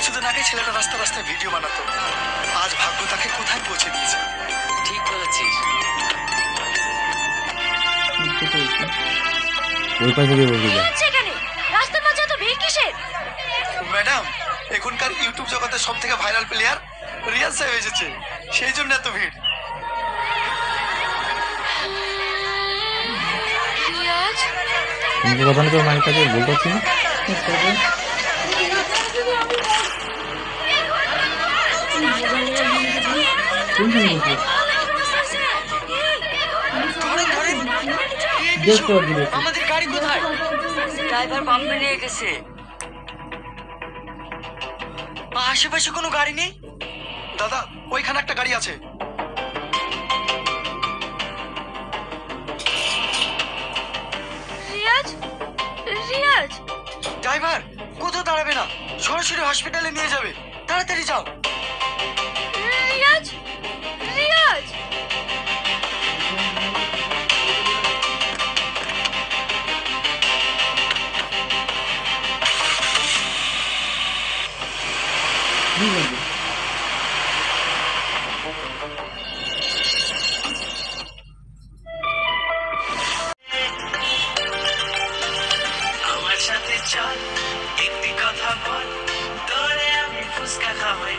কিছুদিন আগে ছেলেটা রাস্তা রাস্তায় ভিডিও বানাতো, আজ ভাগ্য তাকে কোথায় পৌঁছে দিয়েছে। ঠিক বলেছিস। ওই পাশে গিয়ে বলবি রাস্তার মাঝে এত ভিড় কিসের? ম্যাডাম, এখনকার ইউটিউব জগতের সব থেকে ভাইরাল প্লেয়ার রিয়াজ সাহেব এসেছে, সেই জন্য এত ভিড়। কিন্তু কথা না তো মাইকটাকে বলতে পারছি না। আমাদের গাড়ি কোথায়? ড্রাইভার বাম্পে নিয়ে গেছে। আশেপাশে কোনো গাড়ি নেই? দাদা, ওইখানে একটা গাড়ি আছে। রিয়াজ, রিয়াজ। ড্রাইভার, কোথাও দাঁড়াবে না, সরাসরি হসপিটালে নিয়ে যাবে, তাড়াতাড়ি যাও। রিয়াজ, রিয়াজ। আমার সাথে চল, একটি কথা বল, তোরে আমি ফুসকা খাওয়াই।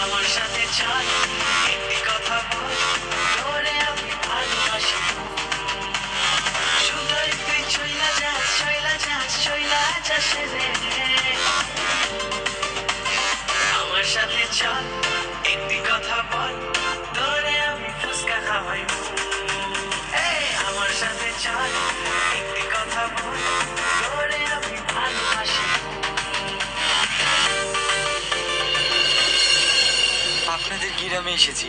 আমার সাথে চল, একটি কথা বল, তোরে আমি ভালোবাসি। সুন্দর তুই চইলা যাস, চইলা যাস, চইলা যাস রে। আমার সাথে চল, একটি কথা বল, তোরে আমি ফুসকা খাওয়াই। আমার সাথে চল, একটি কথা বল, তোরে আমি ভালোবাসি। আপনাদের গ্রামে এসেছি,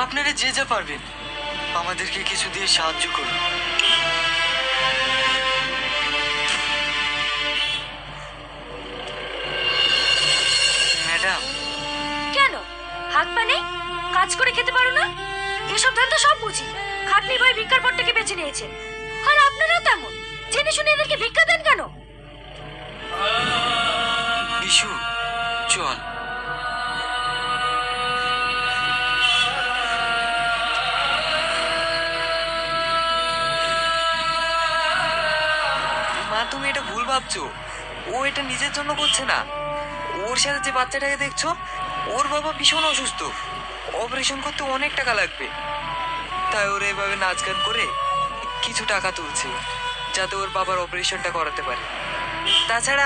আপনারা যে যা পারবেন আমাদেরকে কিছু দিয়ে সাহায্য করুন। ম্যাডাম। কেন হাত পা নেই? কাজ করে খেতে পারো না? এসব ধান্দা সব বুঝি। খাটনি ভাই ভিক্ষার পটটাকে বেছে নিয়েছে, আর আপনারাও তেমন জেনে শুনে এদেরকে ভিক্ষা দেন কেন? বিশু, চল। মা, তুমি এটা ভুল ভাবছো। ও এটা নিজের জন্য করছে না। ওর সাথে যে বাচ্চাটাকে দেখছো, ওর বাবা ভীষণ অসুস্থ, অপারেশন করতে অনেক টাকা লাগবে। তাই ওরা এভাবে নাচ গান করে কিছু টাকা তুলছে, যাতে ওর বাবার অপারেশনটা করাতে পারে। তাছাড়া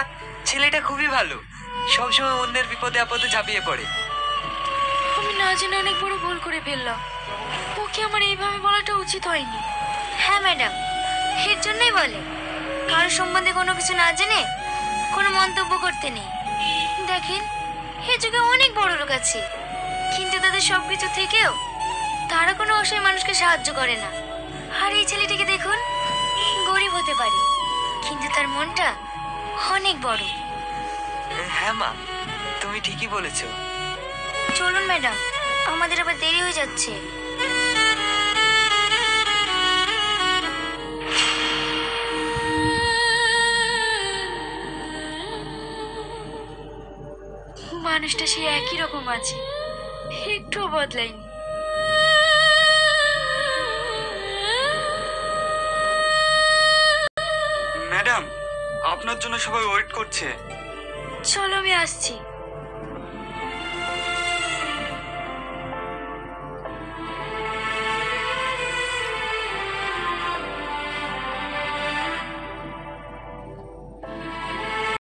ছেলেটা খুবই ভালো, সবসময় অন্যের বিপদে আপদে ঝাঁপিয়ে পড়ে। আমি না জেনে অনেক বড় ভুল করে ফেললাম। ওকে আমার এইভাবে বলাটা উচিত হয়নি। হ্যাঁ ম্যাডাম, এর জন্যই বলে কারোর সম্বন্ধে কোনো কিছু না জেনে কোনো মন্তব্য করতে নেই। দেখেন, এ যুগে অনেক বড় লোক আছে, কিন্তু তাদের সবকিছু থেকেও তারা কোনো অসহায় মানুষকে সাহায্য করে না। আর এই ছেলেটিকে দেখুন, গরিব হতে পারে কিন্তু তার মনটা অনেক বড়। হ্যাঁ মা, তুমি ঠিকই বলেছো। চলুন ম্যাডাম, আমাদের আবার দেরি হয়ে যাচ্ছে। মানুষটা সে একই রকম আছে, একটুও বদলায়নি। ম্যাডাম, আপনার জন্য সবাই ওয়েট করছে। চলো, আমি আসছি।